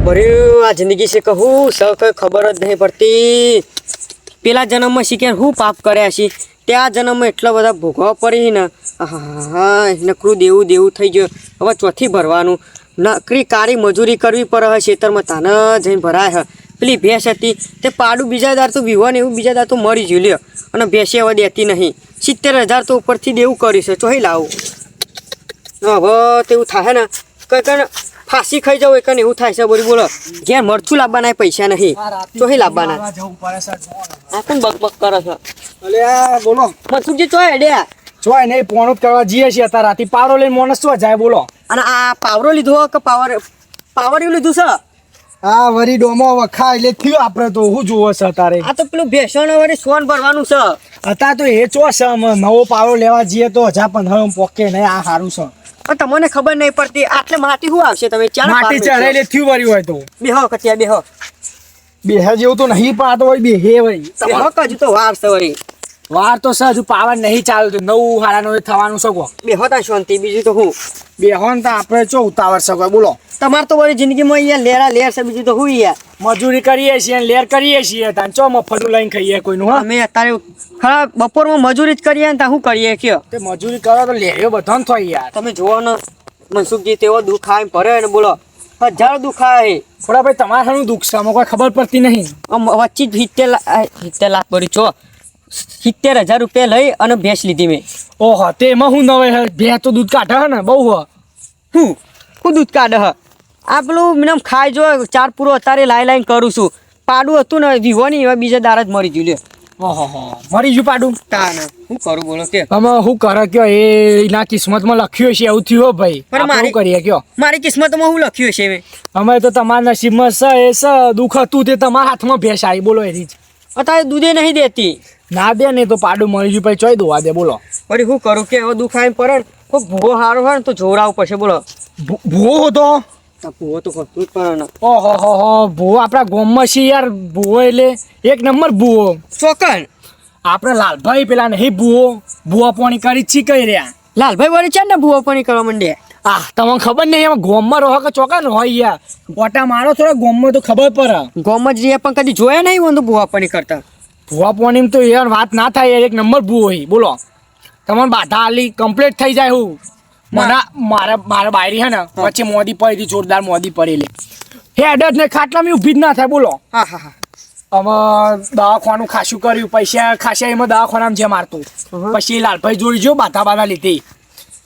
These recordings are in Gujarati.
ભર્યું આ જિંદગી છે કહું સૌ કઈ ખબર જ નહીં પડતી. પેલા જન્મમાં શીખે હું પાપ કર્યા છીએ, ત્યાં જન્મમાં એટલા બધા ભોગવવા પડી ને. હા નકરું દેવું દેવું થઈ ગયું. હવે ચોથી ભરવાનું નકરી કાળી મજૂરી કરવી પડે હવે ખેતરમાં તાને જઈને ભરાય હ. પેલી ભેંસ હતી તે પાડું બીજા દાર તો વિવાને એવું બીજા દાર તો મરી ગયું લ્યો. અને ભેંસે હવે દેતી નહીં. 70,000 તો ઉપરથી દેવું કર્યું છે. ચોહી લાવું હવે તેવું થાય ને કઈ ફાંસી ખાઈ જાવ એક એવું થાય છે. બોલી બોલો ઘેર મરચું લાવવાના પૈસા નહીં, ચોહી લાવવાના. આ કોણ બકબક કરે છે? અલે બોલો મનસુખજી ચોય અડ્યા ચોય નહીં પોણું જ કરવા જઈએ છીએ અત્યારે રાતે પાવરો લઈને મોણસ શું જાય બોલો. અને આ પાવરો લીધો કે પાવર એવું લીધું છે? હા વરી ડોમો વખા એટલે થયું આપણે તો હું જોવો છે અત્યારે. આ તો પેલું ભેસણ વળી સોન ભરવાનું છે. અત્યારે તો એ ચો છે નવો પાવરો લેવા જઈએ તો 1500 પોકે નહીં. આ સારું છે પણ તમને ખબર નહીં પડતી આટલે માટી શું આવશે? તમે ચાર માટી ચડે એટલે થયું વરી હોય તો બેહો કટિયા બેહો. બેહે જેવું તો નહીં પણ આ તો વળી બેહે વળી બેહો કજુ તો વાર છે વળી. વાર તો છે હજુ પાવર નહીં ચાલતું 9 9:30 થવાનું છે. બેહો તા શાંતિ બીજું તો હું બેહો ને તો આપણે ચો ઉતાવળ છે બોલો. તમારે તો વળી જિંદગીમાં અહીંયા લેરા લેર છે બીજું તો હું યાર. મજૂરી કરીએ છીએ લેર કરીએ છીએ તાન ચો મફતું લઈને ખાઈએ કોઈનું. હા અમે અત્યારે ખરા બપોરમાં મજૂરી જ કરીએ ને ત્યાં શું કરીએ કયો? તે મજૂરી કરો તો લેરીઓ બધાને થાય યાર. તમે જોવો ને મનસુખજી તેવો દુઃખ આવે ભરે ને બોલો 1000 દુઃખ આવે. થોડા ભાઈ તમારે શાનું દુઃખ છે? આમાં કોઈ ખબર પડતી નહીં. વચ્ચે 70 લાખ ભરી છો. 70,000 રૂપિયા લઈ અને ભેંસ લીધી મેં. ઓહો તે એમાં હું નવે ભેંસ તો દૂધ કાઢે હે ને બહુ હું દૂધ કાઢે હ. આ પેલું મીનમ ખાઈ જો 4 પૂરો અત્યારે લાઈ કરું છું. પાડું હતું ને વિહોની એવા બીજા દાર જ મરી ગયું લે. ઓહો મરી ગયું પાડું. તાને શું કરું બોલો કે? અમે શું કરે કયો એના કિસ્મતમાં લખ્યું છે એવું થયું ભાઈ. પણ મારું કરીએ કયો મારી કિસ્મતમાં હું લખ્યું છે મેં? અમે તો તમારા નસીબમાં છે એ છે દુઃખ હતું તે તમારા હાથમાં ભેંસ આવી બોલો એની જ. અત્યારે દૂધે નહીં દેતી. ના દે ને તો પાડું મળી ગયું પછી ચોઈ દોવા દે બોલો. વળી શું કરું કે હવે દુઃખ આવે પડે ને ભૂવો સારો હોય ને તો જોવડાવવું પડશે બોલો. ભૂવો હતો ભૂવો તો કરતું જ પડે ને. ઓહો હો ભૂવો આપણા ગામમાં છે યાર. ભૂવો એટલે એક નંબર ભૂવો. ચોકન આપણે લાલભાઈ પેલા નહીં ભૂવો પાણી કરી છી કઈ રહ્યા. લાલભાઈ વળી છે ને ભૂવો પાણી કરવા માંડ્યા. તમને ખબર નહીં એમાં ગોમમાં રહો કે ચોકા હોય યાર. ઓટા મારો થોડા ગોમમાં તો ખબર પડે. ગોમમાં જ રહીએ પણ કદી જોયા નહીં હું તો ભૂવા પાણી કરતા. ભૂવા પાણી તો યાર વાત ના થાય યાર. એક નંબર ભૂવો હોય બોલો. તમારે બાધા આલી કમ્પ્લીટ થઈ જાય. હું મારા બાયરી હે ને પછી મોદી પડી જોરદાર મોદી પડેલી હેડ જ ને ખાટલામાં ઊભી જ ના થાય બોલો. હા અમે દવાખાનું ખાસું કર્યું પૈસા ખાસા એમાં દવાખાનામાં જે મારતું પછી લાલભાઈ જોઈ જો બાધા લીધી.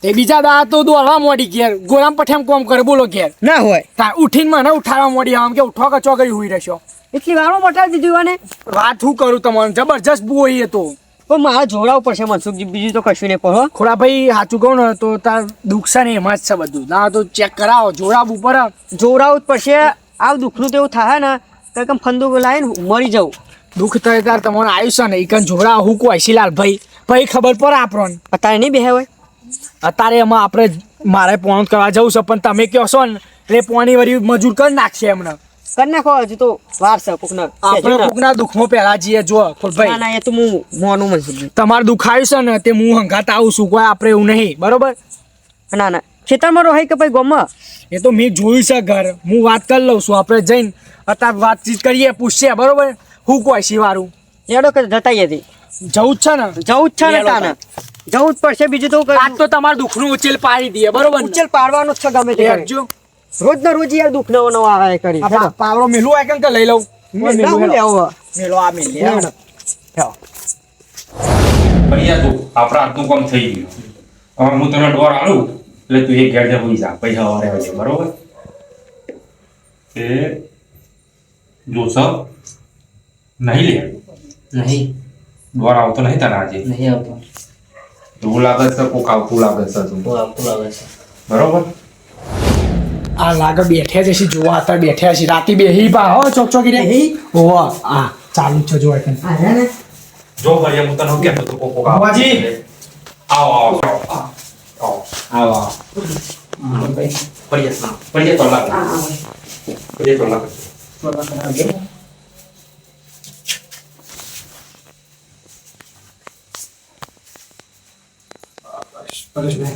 તે બીજા દા તો દોડવા મોડી ઘેર ગોરામ પઠેમ કોમ કરે બોલો ઘેર ના હોય ઉઠીને મને ઉઠાડવા મોડી આમ કે ઉઠો કે ચોકડી હુઈ રહેશો. એટલી વારમાં બટાવી દીધું અને વાત શું કરું તમને જબરજસ્ત બુઓ એ તો. પણ મારે જોડાવું પડશે મનસુખજી બીજું તો કશું નહીં પડો. ખોડા ભાઈ સાચું કહું ને તો તાર દુઃખ છે ને એમાં જ છે બધું. ના તો ચેક કરાવો જોડાવવું પડે. જોડાવું જ પડશે. આ દુઃખનું તો એવું થાય ને કે કેમ ફંદુક લાવીને મરી જાઉં. દુઃખ થાય તાર તમને આવ્યું છે ને એ કન જોડાવ હું કોઈ શિલાલ ભાઈ ખબર પડે આપણને. અત્યારે નહીં બેહે હોય. અત્યારે એમાં આપણે મારે પોણ કરવા જવું છે પણ તમે કહો છો ને એટલે પોણી વળી મજૂર કરી નાખશે એમને. કરી નાખો હજુ તો વાર છે કોકના. આપણે કોકના દુઃખમાં પહેલા જઈએ જો ભાઈ. ના એ તો હું મોનું મનસુખજી. તમારું દુઃખ આવ્યું છે ને તે હું હંગાત આવું છું કોઈ આપણે એવું નહીં બરોબર. ના ખેતરમાં રહે કે ભાઈ ગોમાં એ તો મેં જોયું છે ઘર. હું વાત કરી લઉં છું આપણે જઈને અત્યારે વાતચીત કરીએ પૂછીએ બરોબર. હું કોઈ શિવારું એડો કે જતાઈ હતી જવું જ છે ને. જવું જ છે ને તાને જવું જ પડશે. બીજું તો આજ તો તમારું દુઃખનું ઉચેલ પાડી દઈએ બરોબર. ઉચેલ પાડવાનું જ છે ગમે તે જો રોજ ના રોજ યાર દુઃખ નવો આવે કરી. પાવડો મેલું હોય કે લઈ લઉં મેલો આ મેલ ભૈયા તું આપણા હાથનું કામ થઈ ગયું. હવે હું તને ડોર આલું એટલે તું એક ઘેર જે હોઈ જા પૈસા વારે આવજે બરોબર. એ જોશ નહીં લે નહીં ડોર આવતો નહીં તને આજે નહીં આવતો. એવું લાગે છે કોક આવતું લાગે છે તું બહુ આવતું લાગે છે બરોબર. આ લાગે બેઠ્યા છે જોવા અત્યારે બેઠ્યા છે રાતી બેહી પા હો ચોકચોકી રે હોવા આ ચાલુ છે જો એટલે જો ભૈયા હું તને શું કહેતો તો કોક બાબાજી આવો ભૈયા તો લાગે ભૈયા તો લાગે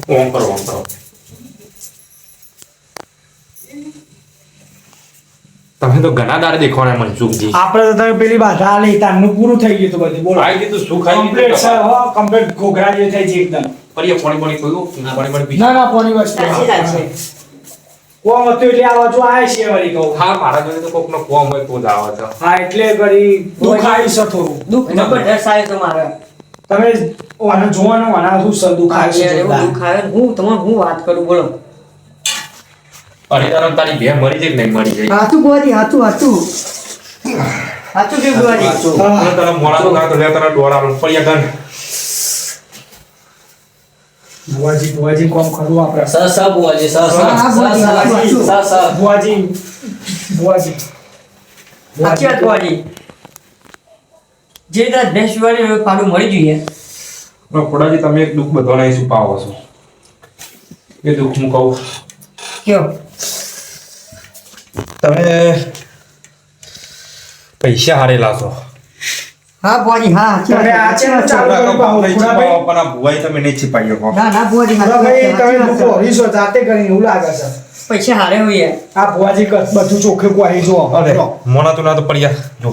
ઓમ કરો તમે તો ઘણા દાડે દેખવાના મનસુખજી આપણે તો તમે પેલી બાધા આલી તારનું પૂરું થઈ ગયું હતું બધું બોલો ખાઈ દીધું શું ખાઈ કમ્પ્લીટ સર દીધું હો કમ્પ્લીટ ઘોઘરા જે થઈ છે એકદમ પરિયા પાણી ખોયું પાણી પી ના ના કોની વસ્તુ સાચી વાત છે. કોમ હતું એટલે આ બાજુ આવે છે વળી કહું હા મારા જોડે તો કોકનો કોમ હોય તો જ આવે છે હા એટલે વળી દુઃખ આવી છે થોડું દુઃખ જબરદસ્ત આવ્યો તો મારે. તમે આને જોવાનું આના શું સર દુઃખ આવી છે એવું દુઃખ આવે ને હું વાત કરું બોલો. અરે તારી બે મરી જાય કે નહીં મરી જાય હાચું બુઆજી હાચું કે બુઆજી અને તને મોડા ના તો લે તને દોડાનું પરિયા ગન બુઆજી કોમ ખરું આપણે બુઆજી બુઆજી સાચી વાત બુઆજી. જે રીતે ભેંસ વાળી પાડું મળી જોઈએ. ખોડાજી તમે એક દુઃખ બધાને શું પાવો છો એ દુઃખ હું કહું કયો તમે પૈસા હારેલા છો હા બુઆજી હા તમે આ છે ને ચાલુ કરી પાહો ખુણાભાઈ પણ આ ભુવાઈ તમે નહીં છીપાઈ શકો ના બુઆજી ખુણાભાઈ તમે લોકો હરીશો જાતે કરીને એવું લાગે છે પૈસા હારે હોઈએ. આ બુઆજી બધું ચોખ્ખે કોઈ જો અરે મોના તો ના તો પડ્યા જો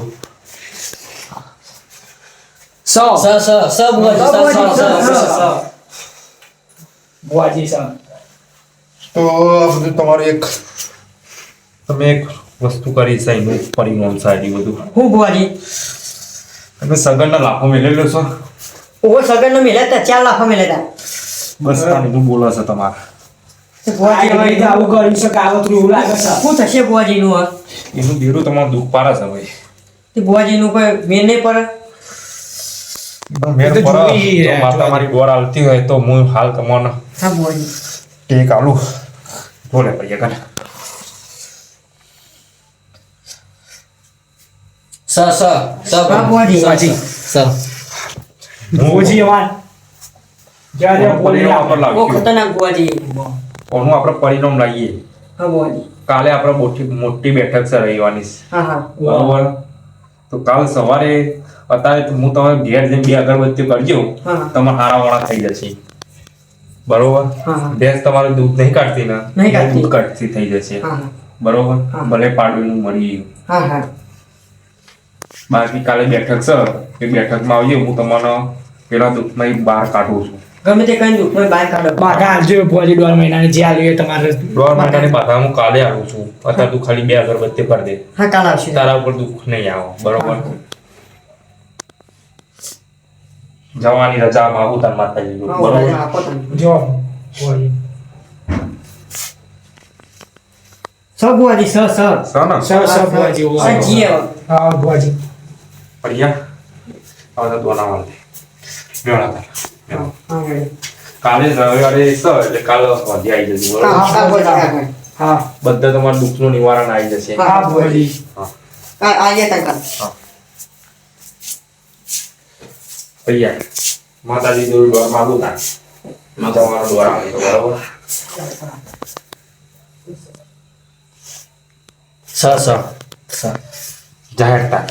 બુઆજી સર તો આ બધું તમારું એક તમે એક વસ્તુ કરી છે એનું પરિણામ સારી બધું હું બુઆજી તમે સગનના લાભો મેળવેલો છો ઓવો સગન નો મેલ્યા તા 4 લાખ મેલ્યા બસ તાનું બોલો છે તમારે તા બુઆજી બુઆજી આવું કરી શકે આવતું એવું લાગે છે શું થશે બુઆજી નું? એનું બેરું તમારું દુઃખ પારે છે ભાઈ તે બુઆજી નું કોઈ મેન નહીં પડે. મેર તો પર જોઈ રહ્યા, માતા મારી દોર આલતી હોય તો હું હાલ તમને હા બુઆજી ટેક આલું બોલે પૈયા કર હા બુઆજી બુઆજી અવાજ જ્યારે બોલે પરિણામ પર બહુ લાગ્યું ખતરનાક બુઆજી. ઓનું આપણે પરિણામ લાવીએ હા બુઆજી કાલે આપણે મોટી બેઠક છે રવિવારની હા બરોબર તો કાલ સવારે અત્યારે તો હું તમે ઘેર જઈને 2 અગરબત્તીઓ કરજો હા. તમારે હારાવાળા થઈ જશે બરોબર હા. ભેંસ તમારું દૂધ નહીં કાઢતી ને નહીં કાઢતી. દૂધ કાઢતી થઈ જશે હા બરોબર હા. ભલે પાડવીનું મળી ગયું હા બાકી કાલે બેઠક છે એ બેઠકમાં આવજો હું તમને પેલા દૂધમાં બહાર કાઢું છું ગમે તે કઈ દુઃખ બહાર કાઢો. બાધા આલજો બુઆજી 1.5 મહિનાની જે આલી હોય તમારે 1.5 મહિનાની બાધા હું કાલે આવું છું અત્યારે તું ખાલી 2 અગરબત્તી કરી દે હા કાલ આવશે. તારા ઉપર દુઃખ નહીં આવે બરોબર જવાની રજા માગું તાર માતાજી હા બરોબર બુઆજી આપો તમે. જો બુઆજી સર બુઆજી સર સર બુઆજી સર જીએ હવે. હા બુઆજી પડ્યા હવે તો દોના વાળે મેળા હા મેડમ. કાલે રવિવારે છે એટલે કાલે વાંધી આવી જશે હા બરોબર હા બુઆજી હા બધા તમારા દુઃખનું નિવારણ આવી જશે હા. હા બુઆજી હા આવીએ ત્યાં કાલ. પૈયા માતાજી દોર ડોર માગું ના તમારો ડોર આવે તો બરોબર જાહેર તા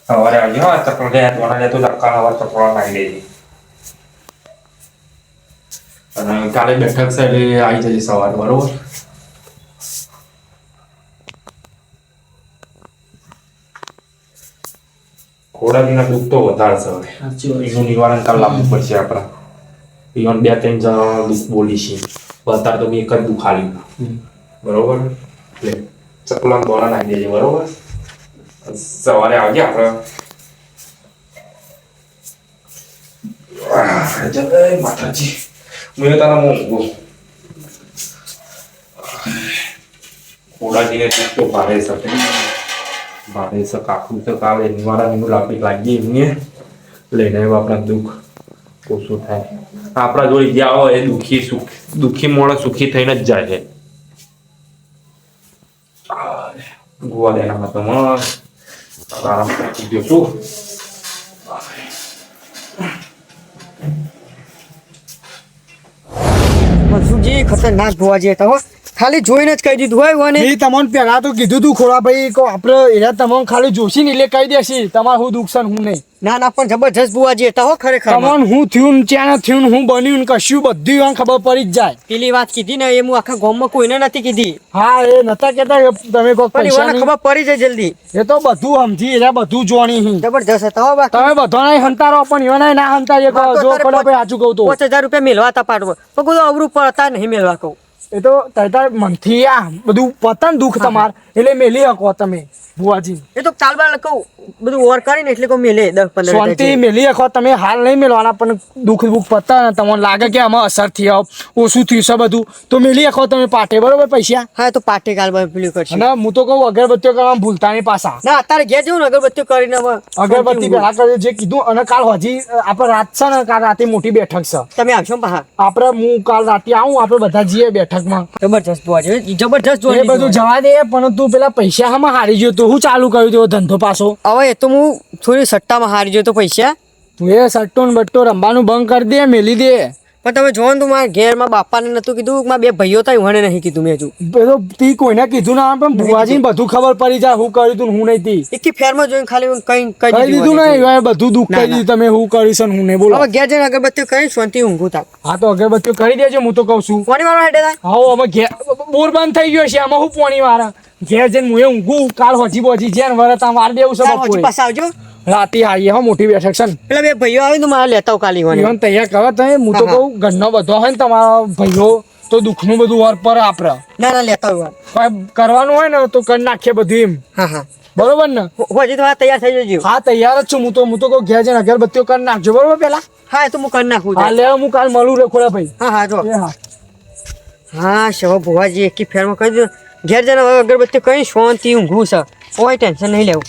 સવારે આવજો હા ચપલ ગયા દોણા લેતો ધક્કા હવા ચપલ નાખી દેજે અને કાલે બેઠક છે એટલે આવી જજે સવારે બરોબર ખોડાજીના દુઃખ તો વધારે છે હવે એનું નિવારણ કાલ લાવવું પડશે આપણે ઈવન 2-3 જણા દુઃખ બોલી છે અત્યારે તો મેં એક જ દુઃખ આલ્યું બરોબર એટલે ચકલાન દોરા નાખી દેજે બરોબર સવારે આવજે આપણે જય માતાજી હું તને ઊંઘું ખોડાજીને દુઃખ તો ભારે શકે ભારે છે કાકું તો કાલે નિવારણ એનું લાગી એમને લઈને આપણા દુઃખ ઓછું થાય આપણા જોડે જ્યાં હોય એ દુઃખી માણસ સુખી થઈને જ જાય છે ગોવા દેનામાં તો મસ્ત આરામ કરી ગયો છું મનસુખજી ખતરનાક બુઆજી હતા હો. ખાલી જોઈને જ કહી દીધું હોય વને. મેં તમને પહેલા તો કીધું તું ખોડા ભાઈ કો આપણે એના તમને ખાલી જોશી ને એટલે કહી દેશી તમારે હું દુઃખ છે ને હું નહીં ના ના પણ જબરજસ્ત બુવાજી હતા હો ખરેખર તમને હું થયું ને ત્યાં થયું ને હું બન્યું ને કશું બધું આમ ખબર પડી જ જાય. પેલી વાત કીધી ને એ હું આખા ગામમાં કોઈને નથી કીધી હા એ નતા કેતા કે તમે કોઈ પણ પૈસા એવાને નહીં. ખબર પડી જાય જલ્દી. એ તો બધું સમજી એટલે બધું જોણી હી. જબરજસ્ત હતા હો બાકી. તમે બધાને હંતારો પણ એવાને ના હંતારીએ કહો. હા, તો જો તારે પડે ભાઈ સાચું કહું તો 5,000 રૂપિયા મેળવા હતા પાડવો પણ કોઈ અવરું પડતા નહીં મેળવા કહું. એ તો તાર મનથી આ બધું પતન દુઃખ તમાર એટલે મેલી શકો તમે બુવાજી. એ તો ચાલવા કહું બધું ઓવર કરીને એટલે કહું મેલે 10-15 શાંતિ મેલી શકો તમે. હાલ નહીં મેળવાના પણ દુઃખ દુઃખ પતા ને તમને લાગે કે આમાં અસર થઈ ઓછું થયું છે બધું તો મેલી શકો તમે પાટે બરોબર પૈસા. હા તો પાટે કાલ પેલું કરશે. અને હું તો કહું અગરબત્તીઓ કરવામાં ભૂલતા નહીં પાછા. ના અત્યારે ઘેર જવું ને અગરબત્તીઓ કરીને હવે અગરબત્તી પહેલા કરી જે કીધું અને કાલ હજી આપણે રાત છે ને કાલ રાતે મોટી બેઠક છે તમે આવશો ને પાછા. આપણે હું કાલ રાતે આવું આપણે બધા જઈએ બેઠકમાં. જબરજસ્ત બુવાજી જબરજસ્ત એ બધું જવા દે પણ તું પેલા પૈસા હામાં હારી ગયો તો હું ચાલુ કર્યું તો ધંધો પાછો. હવે એ તો હું થોડી સટ્ટામાં હારી ગયો તો પૈસા. તું એ સટ્ટો ને બટ્ટો રમવાનું બંધ કરી દે મેલી દે. પણ તમે જોવો ને તો મારા ઘેર મારા બાપાને નતું કીધું મારા બે ભાઈઓ હતા એવાને નહીં કીધું મેં હજુ. પેલો તી કોઈને કીધું ના પણ ભુવાજીને બધું ખબર પડી જાય હું કર્યું તું ને હું નહીં તી એકી ફેરમાં જોઈને ખાલી કઈ કહી દીધું ને એ બધું દુઃખ ના, કહી દીધું તમે હું કરીશ ને હું નહીં બોલો. હવે ઘેર જઈને અગરબત્તીઓ કરી શાંતિ ઊંઘું તાર. હા તો અગરબત્તીઓ કરી દેજો હું તો કહું છું. કોની વાળો હેડે થાય? હા અમે ઘેર બોર બંધ થઈ ગયો છે આમાં હું પોણી વાળા ઘેર જઈને હું ઊંઘું કાલ હોજી બોજી જેન વરત આમ વાર દેવું છે ચાલ, હજી બપોરે પાછા આવજો. રાતે આવીએ હો મોટી બેઠક છે ને પેલા બે ભાઈઓ આવે ને તો મારે લેતા આવું કાલે ઈવાને. ઈવન તૈયાર કરો તમે હું તો હા, હા. કહું ઘરનો બધો હોય ને તમારા ભાઈઓ તો દુઃખનું બધું વર પર આપડે ના ના લેતા આવું. કોઈ કરવાનું હોય ને તો કરી નાખીએ બધું એમ હા હા બરોબર ને. હજી તો આ તૈયાર થઈ જજો. હા તૈયાર જ છું હું તો કહું ઘેર જઈને અગરબત્તીઓ કરી નાખજો બરોબર પેલા. હા એ તો હું કરી નાખું. હા લે હું કાલ મળું રે ખોડા ભાઈ. હા હા જો એ હા હા શવ ભુવાજી એકી ફેરમાં કહી દીધું ઘેર જઈને હવે અગરબત્તી કઈ શાંતિ ઊંઘું છે કોઈ ટેન્શન નહીં લેવું.